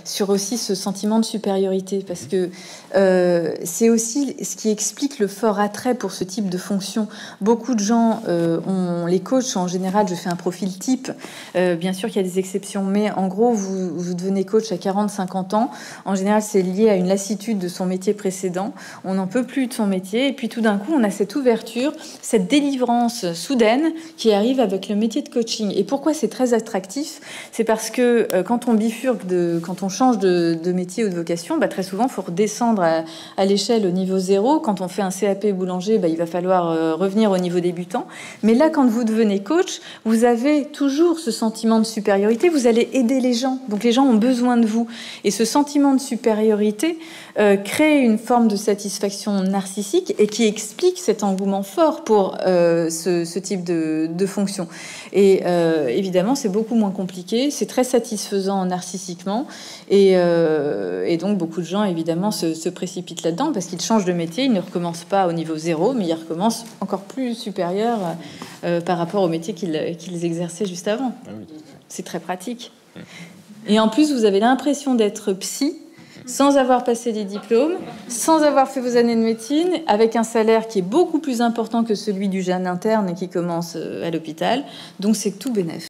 sur aussi ce sentiment de supériorité, parce que c'est aussi ce qui explique le fort attrait pour ce type de fonction. Beaucoup de gens, les coachs en général, je fais un profil type, bien sûr qu'il y a des exceptions, mais en gros, vous devenez coach à 40-50 ans. En général, c'est lié à une lassitude de son métier précédent. On n'en peut plus de son métier, et puis tout d'un coup, on a cette ouverture, cette délivrance soudaine qui arrive avec le métier de coaching. Et pourquoi c'est très attractif? C'est parce que quand on bifurque, quand on change de métier ou de vocation, très souvent, il faut redescendre à l'échelle au niveau 0. Quand on fait un CAP boulanger, il va falloir revenir au niveau débutant. Mais là, quand vous devenez coach, vous avez toujours ce sentiment de supériorité. Vous allez aider les gens. Donc, les gens ont besoin de vous. Et ce sentiment de supériorité crée une forme de satisfaction narcissique et qui explique cet engouement fort pour ce type de fonction. Et évidemment, c'est beaucoup moins compliqué. C'est très satisfaisant narcissiquement. Et donc, beaucoup de gens, évidemment, se précipitent là-dedans parce qu'ils changent de métier. Ils ne recommencent pas au niveau 0, mais ils recommencent encore plus supérieur par rapport au métier qu'ils exerçaient juste avant. C'est très pratique. Et en plus, vous avez l'impression d'être psy sans avoir passé les diplômes, sans avoir fait vos années de médecine, avec un salaire qui est beaucoup plus important que celui du jeune interne qui commence à l'hôpital. Donc, c'est tout bénef.